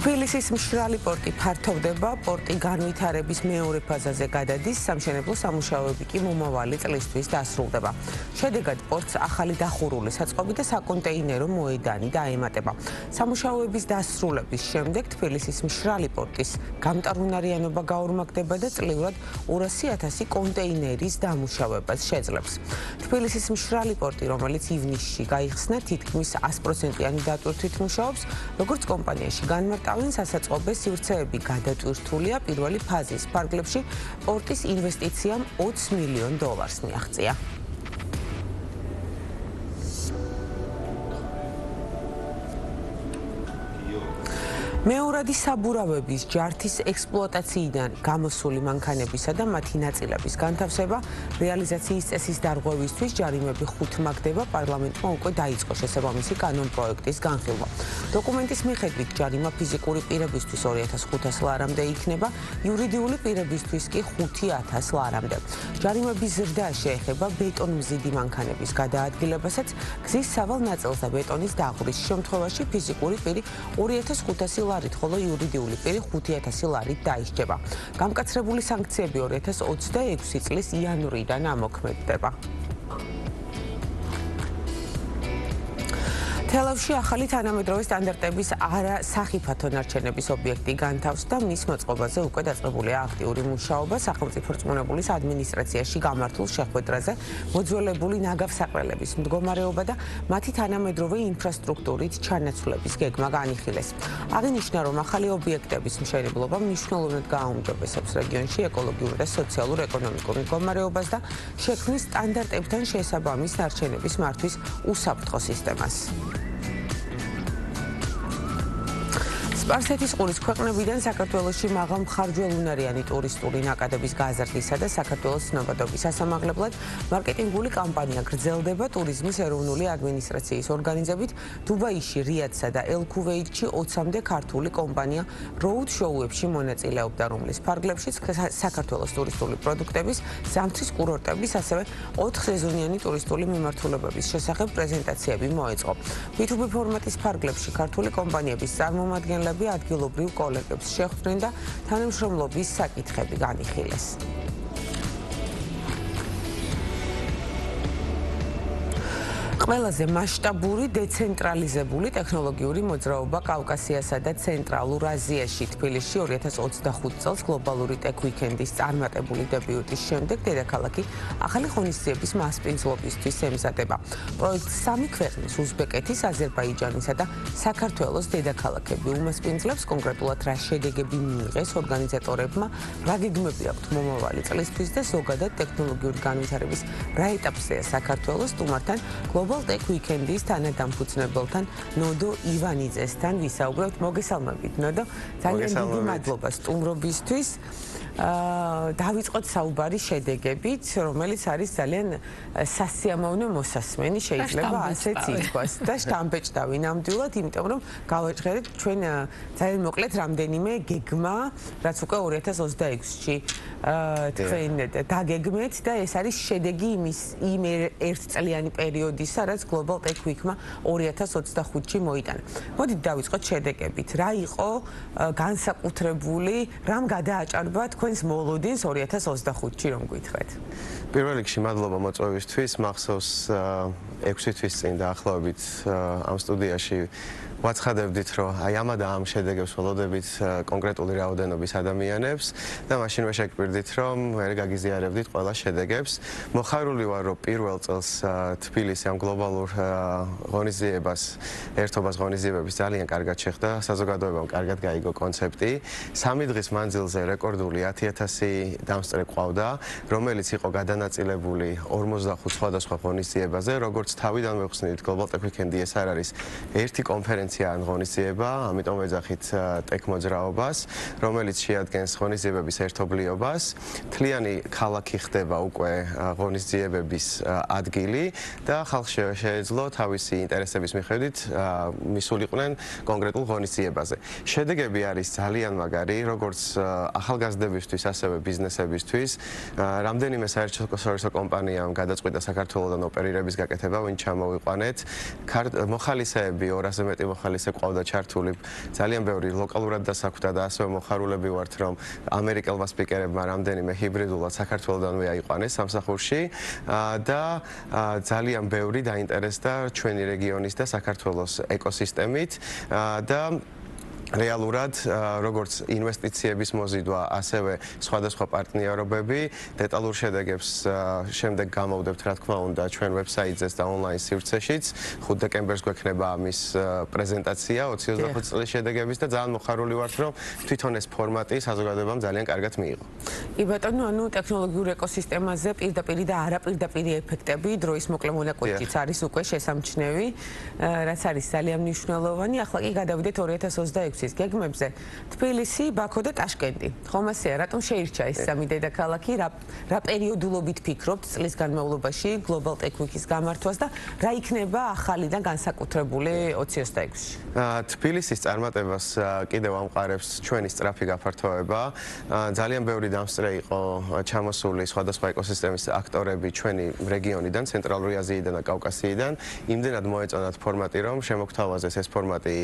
თბილისის მშრალი პორტი ფართოვდება, პორტი განვითარების მეორე ფაზაზე გადადის, სამშენებლო სამუშაოები კი მომავალი წლისთვის დასრულდება. შედეგად პორტს ახალი დახურული საწყობი და საკონტეინერო მოედანი დაემატება. სამუშაოების დასრულების შემდეგ თბილისის მშრალი პორტის გამტარუნარიანობა გაორმაგდება და წლიურად 200,000 კონტეინერის დამუშავებას შეძლებს. თბილისის მშრალი პორტი, რომელიც ივნისში გაიხსნა, თითქმის 100%-იანი დატვირთვით მუშაობს, როგორც კომპანიაში განმარტავენ, სასაწყობე სივრცეები გადატვირთულია პირველი ფაზის ფარგლებში, პორტის ინვესტიციამ $20 მილიონ მიაღწია. მეორადი საბურავების ჯართის ექსპლუატაციიდან გამოსული მანქანებისა და მათი ნაწილების განთავსება, რეალიზაციის წესის დარღვევისთვის ჯარიმები 5 მაგდება, პარლამენტმა უკვე დაიწყო შესაბამისი კანონპროექტის განხილვა. დოკუმენტის მიხედვით ჯარიმა ფიზიკური პირებისთვის 2,500 ლარამდე იქნება, იურიდიული პირებისთვის კი 5,000 ლარამდე. ჯარიმების ზრდა შეეხება ბეტონმზიდი მანქანების გადაადგილებასაც, გზის სავალ ნაწილს და ბეტონის დაღვრვის შემთხვევაში ფიზიკური პირი 2,500 ლარით, ხოლო იურიდიული პირი 5,000 ლარით დაისჯება. გამკაცრებული სანქციები 2026 წლის იანვრიდან ამოქმედდება. თელავში ახალი თანამედროვე სტანდარტების არასახიფათო ნარჩენების ობიექტი განთავსდა, მის მოწყობაზე უკვე დაწყებულია აქტიური მუშაობა სახელმწიფო რწმუნებულის ადმინისტრაციაში გამართულ შეხვედრაზე მოძველებული ნაგავსაყრელების მდგომარეობა და მათი თანამედროვე ინფრასტრუქტურით ჩანაცვლების გეგმა განიხილეს. აღინიშნა, რომ ახალი ობიექტების მშენებლობა მნიშვნელოვნად გააუმჯობესებს რეგიონში ეკოლოგიური და სოციალურ-ეკონომიკურ მდგომარეობას და შექმნის სტანდარტებთან შესაბამის ნარჩენების მართვის უსაფრთხო სისტემას. სპარსეთის ყურის ქვეყნებიდან საქართველოში მაღალმხარჯველუნარიანი ტურისტული ნაკადების გაზრდისა და საქართველოს ცნობადობის სასამაღლებლად მარკეტინგული კამპანია გრძელდება ტურიზმის ეროვნული ადმინისტრაციის ორგანიზებით. დუბაიში, რიადსა და ელ-ქუვეითში 20-მდე ქართული კომპანია როუდ შოუებში მონაწილეობდა, რომლის ფარგლებშიც საქართველოს ტურისტული პროდუქტების, ზამთრის კურორტების, ასევე 4 სეზონიანი ტურისტული მიმართულებების შესახებ პრეზენტაციები მოეწყო. B2B ფორმატის ფარგლებში ქართული კომპანიების წარმომადგენლები ადგილობრივ კოლეგებს შეხვდნენ და თანამშრომლობის საკითხები განიხილეს. ყველაზე მასშტაბური დეცენტრალიზებული ტექნოლოგიური მოძრაობა კავკასიასა და ცენტრალურ აზიაში. თბილისში 2025 წელს გლობალური ტექ უიკენდის წარმატებული დებიუტის შემდეგ დედაქალაქი ახალი ღონისძიების მასპინძლობისთვის ემზადება. პროექტს 3 ქვეყნის უზბეკეთის, აზერბაიჯანისა და საქართველოს დედაქალაქები უმასპინძლებს. კონკრეტულად რა შედეგები მიიღეს ორგანიზატორებმა, რა გეგმები აქვთ მომავალი წლისთვის და ზოგადად ტექნოლოგიური განვითარების რა ეტაპზეა საქართველოს, სტუმართან Global Tech Weekend-ის თანადამფუძნებელთან ნოდო ივანიძესთან ვისაუბრებთ. მოგესალმებით, ნოდო. ძალიან დიდი მადლობა სტუმრობისთვის. დავიწყოთ საუბარი შედეგებით, რომელიც არის ძალიან სასიამოვნო მოსასმენი, შეიძლება ასეც ითქვას და შთამბეჭდავი ნამდვილად, იმიტომ რომ გავაჭრეთ ჩვენ ძალიან მოკლედ რამდენიმე გეგმა, რაც უკვე 2026-ში თქვენ დაგეგმეთ და ეს არის შედეგი იმ ერთწლიანი პერიოდისა, რაც Global Tech Week-მა 2025-ში მოიტანა. მოდით დავიწყოთ შედეგებით. რა იყო განსაკუთრებული, რამ გადააჭარბა თქვენს მოლოდინს 2025-ში, რომ გითხრათ? პირველ რიგში მადლობა მოწვევისთვის, მახსოვს 6 თვის წინ დაახლოებით ამ სტუდიაში ვაცხადებდით, რომ აი ამადა ამ შედეგებს ველოდებით კონკრეტული რაოდენობის ადამიანებს და მაშინვე შეგპირდით, რომ ვერ გაგიზიარებდით ყველა შედეგებს. მოხარული ვარ, რომ პირველ წელს თბილისი ამ გლობალურ ღონისძიებას, ერთობას ღონისძიებების ძალიან კარგად შეხვდა, საზოგადოებამ კარგად გაიგო კონცეფტი. 3 დღის მანძილზე რეკორდული 10,000 დამსწრე ყავდა, რომელიც იყო გადანაწილებული 45 სხვადასხვა ღონისძიებაზე. როგორც თავიდან მეხსნით, Global Tech Weekend-ი ეს არ არის ერთი კონფერენცია ან ღონისძიება, ამიტომ ეძახით ტექ მოძრაობას, რომელიც შეადგენს ღონისძიებების ერთობლიობას. თლიანი ქალაქი ხდება უკვე ღონისძიებების ადგილი და ხალხს შეეძლო თავისი ინტერესების მიხედვით მისულიყვნენ კონკრეტულ ღონისძიებაზე. შედეგები არის ძალიან მაგარი, როგორც ახალგაზრდებისთვის, ასევე ბიზნესებისთვის. რამდენიმე საერთაშორისო კომპანიამ გადაწყვიტა საქართველოსთან ოპერირების გაკეთება, ვინ ჩამოვიყვანეთ. მოხალისეები 200-ზე მეტი ახალი ისე ყავდა ჩართული. ძალიან ბევრი ლოკალურად დასაქმდა და ასევე მოხარულები ვართ, რომ ამერიკელმა სპიკერებმა რამდენიმე ჰიბრიდულად საქართველოდანვე აიყვანეს სამსახურში და ძალიან ბევრი დაინტერესდა ჩვენი რეგიონის და საქართველოს ეკოსისტემით და რეალურად როგორც ინვესტიციების მოზიდვა, ასევე სხვადასხვა პარტნიორობები, დეტალურ შედეგებს შემდეგ გამოვდებთ, რა თქმა უნდა, ჩვენ ვებსაიტზეც და ონლაინ სივრცეშიც. 5 დეკემბერს გვექნება ამის პრეზენტაცია 2025 წლის შედეგების და ძალიან მოხარული ვართ, რომ თვითონ ეს ფორმატი საზოგადოებამ ძალიან კარგად მიიღო. კი ბატონო, ანუ ტექნოლოგიურ ეკოსისტემაზე პირდაპირი და არაპირდაპირი ეფექტები დროის მოკლე მონაკვეთიც არის უკვე შესამჩნევი, რაც არის ძალიან მნიშვნელოვანი. ახლა კი გადავიდეთ 2026 გეგმებზე. თბილისი, ბაქო და ტაშკენტი. ხომ ასეა, რატომ შეირჩა ეს სამი დედაქალაქი? რა პერიოდულობით ფიქრობთ წლის განმავლობაში Global Tech Week-ის გამართვას და რა იქნება ახალი და განსაკუთრებული 2026-ში? თბილისის წარმატებას კიდევ ამყარებს ჩვენი სწრაფი გაფართოება. ძალიან ბევრი დამსწრე იყო ჩამოსული სხვადასხვა ეკოსისტემის აქტორები ჩვენი რეგიონიდან, ცენტრალური აზიიდან და კავკასიიდან. იმდენად მოეწონათ ფორმატი, რომ შემოგთავაზეს ეს ფორმატი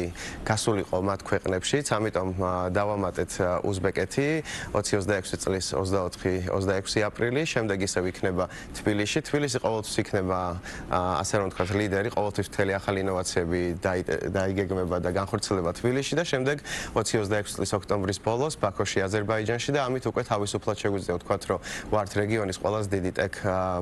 გასულიყო მათ ქვეყნებშიც, ამიტომ დავამატეთ უზბეკეთი 2026 წლის 24-26 აპრილი, შემდეგ ისევ იქნება თბილისში. თბილისი ყოველთვის იქნება, ასე რომ ვთქვათ, ლიდერი, ყოველთვის მთელი ახალი ინოვაციები დაიგეგმება და განხორციელება თბილისში და შემდეგ 2026 წლის ოქტომბრის ბოლოს ბაქოში, აზერბაიჯანში და ამით უკვე თავისუფლად შეგვიძლია ვთქვათ, რომ ვართ რეგიონის ყველაზე დიდი ტექ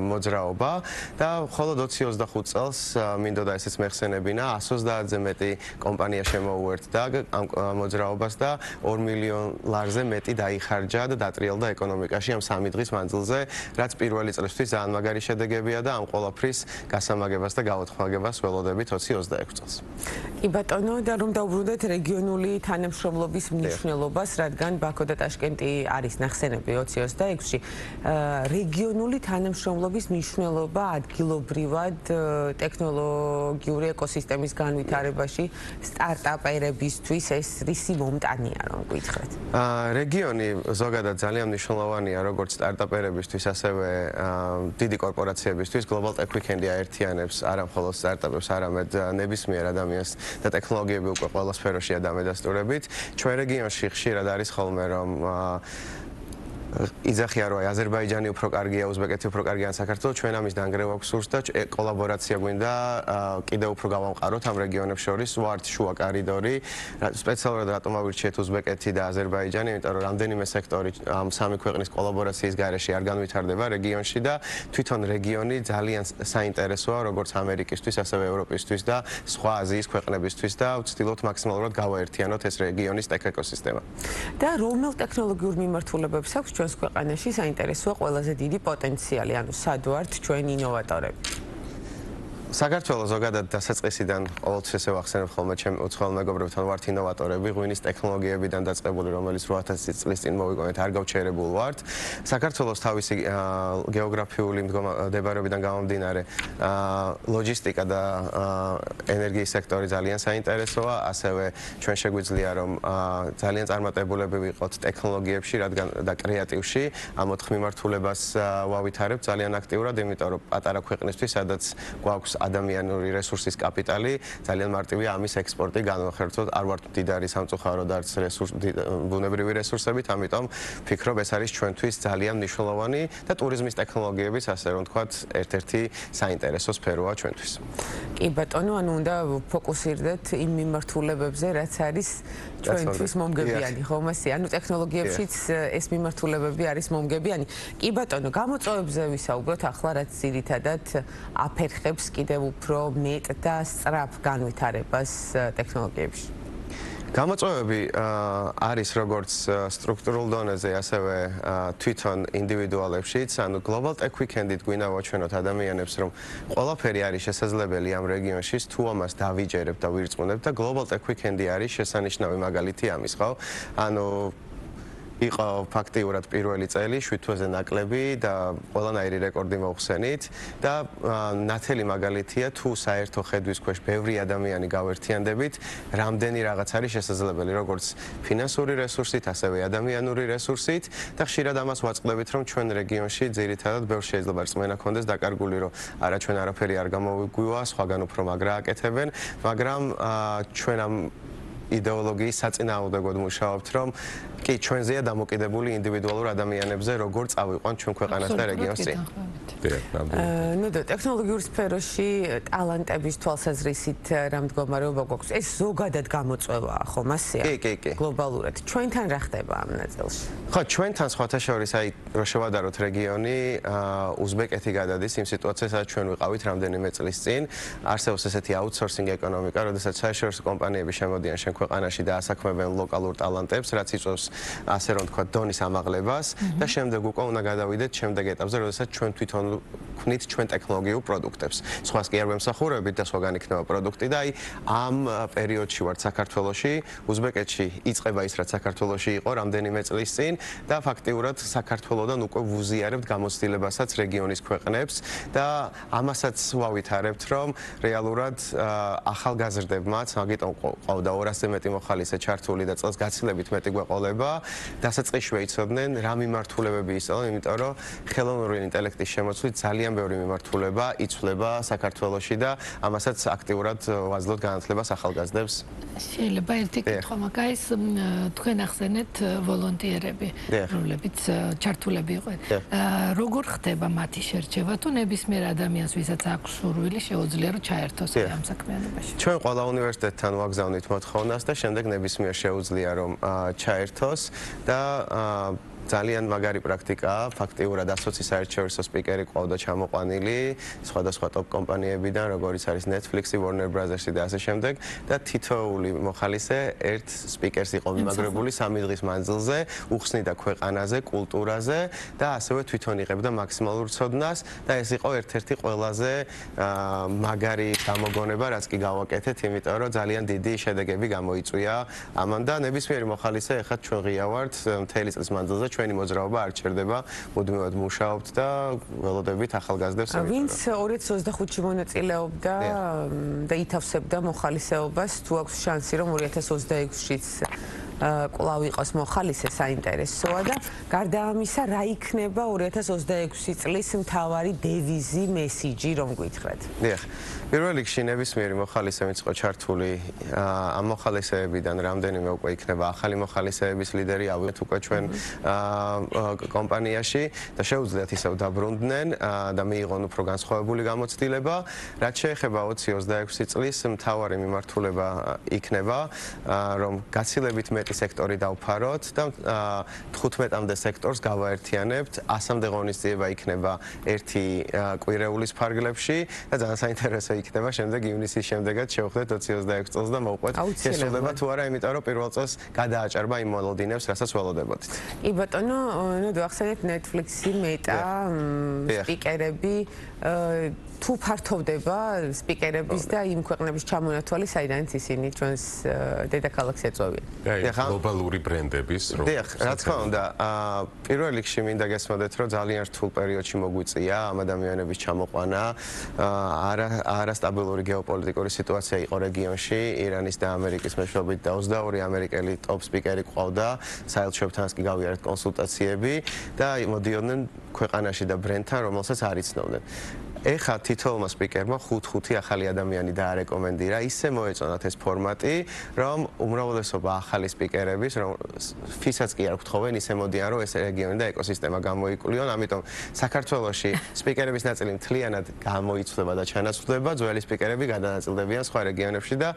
მოძრაობა და მხოლოდ 2025 წელს მინდოდა ესეც მეხსენებინა 130-ზე მეტი კომპანია შემოუერთდა ამ მოძრაობას და 2 მილიონ ლარზე მეტი დაიხარჯა და დატრიალდა ეკონომიკაში ამ 3 დღის მანძილზე, რაც პირველი წლისთვის ძალიან მაგარი შედეგებია და ამ ყველაფრის გასამაგებას და გაოთხმაგებას ველოდებით 2026 წელს. კი ბატონო, და რომ დავუბრუნდეთ რეგიონული თანამშრომლობის მნიშვნელობას, რადგან ბაქო და ტაშკენტი არის ნახსენები 2026-ში, რეგიონული თანამშრომლობის მნიშვნელობა ადგილობრივად ტექნოლოგიური ეკოსისტემის განვითარებაში სტარტაპერებისთვის ეს რისი მომტანია, რომ გითხრათ? რეგიონი ზოგადად ძალიან მნიშვნელოვანია როგორც სტარტაპერებისთვის, ასევე დიდი კორპორაციებისთვის. Global Tech Weekend აერთიანებს არა მხოლოდ სტარტაპებს, არამედ ნებისმიერ ადამიანს და ტექნოლოგიები უკვე ყველა სფეროშია დამედასტურებით. ჩვენ რეგიონში ხშირად არის ხოლმე, რომ იძახია, რომ აზერბაიჯანი უფრო კარგია, უზბეკეთი უფრო კარგია საქართველოს, ჩვენ ამის დანგრევა გვსურს და კოლაბორაცია გვინდა კიდევ უფრო გავამყაროთ ამ რეგიონებს შორის, ვართ შუა კორიდორი, სპეციალურად რატომ ავირჩიეთ უზბეკეთი და აზერბაიჯანი, იმიტომ რომ რამდენიმე სექტორი ამ სამი ქვეყნის კოლაბორაციის გარეშე არ განვითარდება რეგიონში და თვითონ რეგიონი ძალიან საინტერესოა როგორც ამერიკისთვის, ასევე ევროპისთვის და სხვა აზიის ქვეყნებისთვის და ვცდილობთ მაქსიმალურად გავაერთიანოთ ეს რეგიონის ტექ ეკოსისტემა. და რომელ ტექნოლოგიურ მიმართულებებს აქვს ჩვენს ქვეყანაში საინტერესოა ყველაზე დიდი პოტენციალი, ანუ სად ვართ ჩვენ ინოვატორები? საქართველოს ზოგადად დასაწყისიდან ყოველთვის ესე ვახსენებ ხოლმე ჩემ უცხოელ მეგობრებთან ვართ ინოვატორები, ღვინის ტექნოლოგიებიდან დაწყებული, რომელიც 8000 წლის წინ მოვიგონეთ, არ გავჩერებულ ვართ. საქართველოს თავისი გეოგრაფიული მდებარეობიდან გამომდინარე, ლოჯისტიკა და ენერგიის სექტორი ძალიან საინტერესოა, ასევე ჩვენ შეგვიძლია რომ ძალიან წარმატებულები ვიყოთ ტექნოლოგიებში, რადგან და კრეატივში, ამ 4 მიმართულებას ვავითარებთ ძალიან აქტიურად, იმიტომ რომ პატარა ქვეყნისთვის, სადაც გვაქვს ადამიანური რესურსის კაპიტალი, ძალიან მარტივია ამის ექსპორტი განვახერხოთ. არ ვართ მდიდარი სამწუხარო და არც ბუნებრივი რესურსებით, ამიტომ ვფიქრობ ეს არის ჩვენთვის ძალიან მნიშვნელოვანი და ტურიზმის ტექნოლოგიების, ასე რომ ვთქვათ, ერთ-ერთი საინტერესო სფეროა ჩვენთვის. კი ბატონო, ანუ უნდა ფოკუსირდეთ იმ მიმართულებებზე, რაც არის ჩვენთვის მომგებიანი, ხომ ასე? ანუ ტექნოლოგიებშიც ეს მიმართულებები არის მომგებიანი. კი ბატონო, გამოწვევებზე ვისაუბროთ ახლა, რაც ძირითადად აფერხებს კიდევ უფრო მეტ და სწრაფ განვითარებას ტექნოლოგიებში. გამოწვევები არის როგორც სტრუქტურულ დონეზე, ასევე თვითონ ინდივიდუალებშიც, ანუ Global Tech Weekend-ით გვინდა ვაჩვენოთ ადამიანებს, რომ ყველაფერი არის შესაძლებელი ამ რეგიონში, თუ ამას დავიჯერებთ და ვირწმუნებთ და Global Tech Weekend-ი არის შესანიშნავი მაგალითი ამის, ხო? ანუ იყო ფაქტიურად პირველი წელი, 7 თვეზე ნაკლები და ყველანაირი რეკორდი მოხსენით და ნათელი მაგალითია თუ საერთო ხედვის ქვეშ ბევრი ადამიანი გავერთიანდებით, რამდენი რაღაც არის შესაძლებელი, როგორც ფინანსური რესურსით, ასევე ადამიანური რესურსით და ხშირად ამას ვაწყდებით, რომ ჩვენ რეგიონში ძირითადად ბევრ შეიძლება რწმენა ქონდეს დაკარგული, რომ არა ჩვენ არაფერი არ გამოგვიგვივა, სხვაგან უფრო მაგრა აკეთებენ, მაგრამ ჩვენ ამ იდეოლოგიის საწინააღმდეგოდ მუშაობთ, რომ კი ჩვენზეა დამოკიდებული ინდივიდუალურ ადამიანებზე, როგორ წავიყვან ჩვენ ქვეყანას და რეგიონს. ნუ ტექნოლოგიურ სფეროში ტალანტების თვალსაზრისით რა მდგომარეობა გვაქვს? ეს ზოგადად გამოწვევაა, ხო, მასია? კი. გლობალურად. ჩვენთან რა ხდება ამ ნაწილში? ხო, ჩვენთან სხვათა შორის, აი, რო შევადაროთ რეგიონი, უზბეკეთი გადადის იმ სიტუაციას, სადაც ჩვენ ვიყავით რამდენიმე წლის წინ. არსებობს ესეთი აუთსორსინგ ეკონომიკა, როდესაც საერთაშორისო კომპანიები შემოდიან შენ ქვეყანაში და ასაქმებენ ლოკალურ ტალანტებს, რაც იწვევს ასე რომ თქვა დონის ამაღლებას და შემდეგ უკვე უნდა გადავიდეთ შემდეგ ეტაპზე, როდესაც ჩვენ თვითონ ვქნით ჩვენ ტექნოლოგიურ პროდუქტებს. სხვას კი არ ვემსახურებით და სხვაგან იქნება პროდუქტი და აი ამ პერიოდში ვართ საქართველოში, უზბეკეთში იწყება ის, რაც საქართველოში იყო რამდენიმე წლის წინ და ფაქტიურად საქართველოდან უკვე ვუზიარებთ გამოცდილებასაც რეგიონის ქვეყნებს და ამასაც ვავითარებთ, რომ რეალურად ახალგაზრდებმაც, მაგიტომ ყავდა 200-ზე მეტი მოხალისე ჩართული და წელს გაცილებით მეტი გვეყოლება, დასაწყისშივე იცოდნენ რა მიმართულებები ისწავლენ, იმიტომ რომ ხელოვნური ინტელექტის შემოცვლით ძალიან ბევრი მიმართულება იცვლება საქართველოში და ამასაც აქტიურად ვაძლევთ განათლებას ახალგაზრდებს. შეიძლება ერთი კითხვა მაგაის თქვენ ახსენეთ ვოლონტიერები, რომლებიც ჩართულები იყვნენ. როგორ ხდება მათი შერჩევა თუ ნებისმიერ ადამიანს, ვისაც აქვს სურვილი, შეუძლია რომ ჩაერთოს ამ საქმიანობაში? ჩვენ ყველა უნივერსიტეტთან ვაგზავნით მოთხოვნას და შემდეგ ნებისმიერ შეუძლია რომ ჩაერთოს და ძალიან მაგარი პრაქტიკაა, ფაქტიურად 120 საერთაშორისო სპიკერი ყავდა ჩამოყვანილი სხვადასხვა ტოპ კომპანიებიდან, როგორიც არის Netflix-ი, Warner Brothers-ი და ასე შემდეგ და თითოეული მოხალისე ერთ სპიკერს იყო მიმაგრებული 3 დღის მანძილზე, უხსნიდა ქვეყანაზე, კულტურაზე და ასევე თვითონ იღებდა მაქსიმალურ ცოდნას და ეს იყო ერთ-ერთი ყველაზე მაგარი გამოგონება, რაც კი გავაკეთეთ, იმიტომ რომ ძალიან დიდი შედეგები გამოიწვია ამან და ნებისმიერი მოხალისე ახლა ჩვენ ღია ვართ მთელი წლის მანძილზე ჩვენი მოძრაობა არ ჩერდება, მუდმივად მუშაობთ და ველოდებით ახალგაზრდებს. ვინც 2025-ში მონაწილეობდა და ითავსებდა მოხალისეობას, თუ აქვს შანსი, რომ 2026-შიც კვლავ იყოს მოხალისე, საინტერესოა და გარდა ამისა, რა იქნება 2026 წლის მთავარი დევიზი, მესიჯი, რომ გითხრათ? დიახ. პირველ რიგში ნებისმიერი მოხალისე, ვინც იყო ჩართული ამ მოხალისეებიდან რამდენიმე უკვე იქნება ახალი მოხალისეების ლიდერი, ავიღეთ უკვე ჩვენ კომპანიაში და შეუძლიათ ისევ დაბრუნდნენ და მიიღონ უფრო განსხვავებული გამოცდილება. რაც შეეხება 2026 წლის მთავარი მიმართულება იქნება, რომ გაცილებით მეტი სექტორი დავფაროთ და 15-მდე სექტორს გავაერთიანებთ. 100-მდე ღონისძიება იქნება ერთი კვირეულის ფარგლებში და ძალიან საინტერესო იქნება შემდეგ ივნისის შემდეგაც შევხვდეთ 2026 წელს და მოვყვეთ შესრულება თუ არა, იმიტომ რომ პირველ წელს გადააჭარბა იმ მოლოდინებს, რასაც ველოდებოდით. კი ბატონო, ნუ ახსენეთ Netflix-ი, Meta, სპიკერები, თუ ფართოვდება სპიკერების და იმ ქვეყნების ჩამონათვალი, საიდანაც ისინი ჩვენს დედაქალაქს ეწვევიან. გლობალური ბრენდების რო. დიახ, რა თქმა უნდა, პირველ რიგში მინდა გესმოდეთ, რომ ძალიან რთულ პერიოდში მოგვიწია ამ ადამიანების ჩამოყვანა. არასტაბილური გეოპოლიტიკური სიტუაცია იყო რეგიონში, ირანის და ამერიკის მეშვეობით და 22 ამერიკელი ტოპ სპიკერი ყავდა, საელჩოებთანაც კი გავიარეთ კონსულტაციები და მოდიოდნენ ქვეყანაში და ბრენდთან, რომელსაც არ იცნობდნენ. ეხლა თითოეულმა სპიკერმა 5 ახალი ადამიანი დაარეკომენდირა, ისე მოეწონათ ეს ფორმატი, რომ უმრავლესობა ახალი სპიკერების, რომ ფისაც კი არ გთხოვენ, ისე მოდიან, რომ ეს რეგიონი და ეკოსისტემა გამოიკვლიონ, ამიტომ საქართველოში სპიკერების ნაწილი მთლიანად გამოიცვლება და ჩანაცვლდება, ძველი სპიკერები გადანაწილდებიან სხვა რეგიონებში და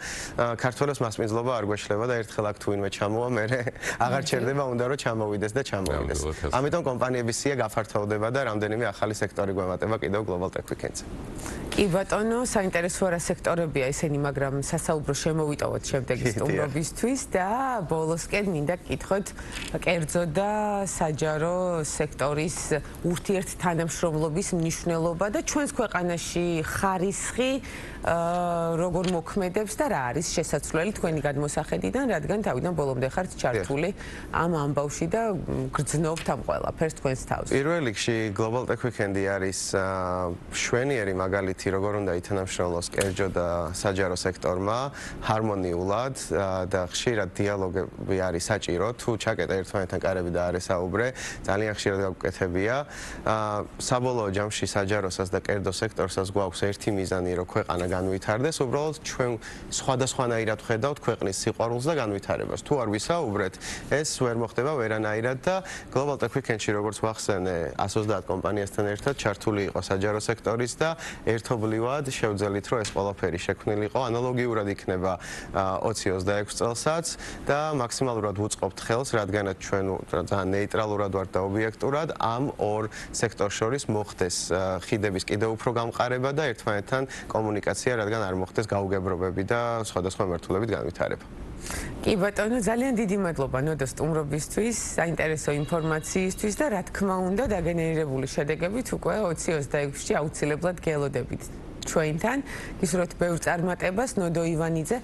ქართველებს მასპინძლობა არ გვეშლება და ერთხელ აქ თუ ვინმე ჩამოვა, მერე აღარ ჩერდება, უნდა რომ ჩამოვიდეს და ჩამოვიდეს. ამიტომ კომპანიების სია გაფართოვდება და რამდენიმე ახალი სექტორი გვემატება კიდევ გლობალ ტექ ვიკენდზე. კი ბატონო, საინტერესო რა სექტორებია ისინი, მაგრამ სასაუბრო შემოვიტოვოთ შემდეგი სტუმრობისთვის და ბოლოსკენ მინდა გკითხოთ კერძო და საჯარო სექტორის ურთიერთთანამშრომლობის მნიშვნელობა და ჩვენს ქვეყანაში ხარისხი როგორ მოქმედებს და რა არის შესაძლებელი თქვენი გადმოსახედიდან, რადგან თავიდან ბოლომდე ხართ ჩართული ამ ამბავში და გრძნობთ ამ ყველაფერს თქვენს თავს. პირველ რიგში Global Tech Weekend-ი არის შვენიერი მაგალითი როგორ უნდა ითანამშრომლოს კერძო და საჯარო სექტორმა ჰარმონიულად და ხშირად დიალოგები არის საჭირო თუ ჩაკეტა ერთმანეთთან კარები და არ ესაუბრე ძალიან ხშირად გაგვკეთებია საბოლოო ჯამში საჯაროსაც და კერძო სექტორსაც გვაქვს ერთი მიზანი რომ ქვეყანა განვითარდეს უბრალოდ ჩვენ სხვადასხვანაირად ვხედავთ ქვეყნის სიყვარულს და განვითარებას თუ არ ვისაუბრეთ ეს ვერ მოხდება ვერანაირად და Global Tech Weekend-ში როგორც ვახსენე 130 კომპანიასთან ერთად ჩართული იყო საჯარო სექტორის და ერთობლივად შევძელით რომ ეს ყველაფერი შექმნილიყო ანალოგიურად იქნება 2026 წელსაც და მაქსიმალურად ვუწყობთ ხელს რადგანაც ჩვენ ძალიან ნეიტრალურად ვართ და ობიექტურად ამ ორ სექტორს შორის მოხდეს ხიდების კიდევ უფრო გამყარება და ერთმანეთთან კომუნიკაცია რადგან არ მოხდეს გაუგებრობები და სხვადასხვა მართულებით განვითარება კი ბატონო, ძალიან დიდი მადლობა ნოდო სტუმრობისთვის, საინტერესო ინფორმაციისთვის და რა თქმა უნდა დაგენერირებული შედეგებით უკვე 2026-ში აუცილებლად გელოდებით ჩვენთან. გისურვებთ ბევრ წარმატებას, ნოდო ივანიძე.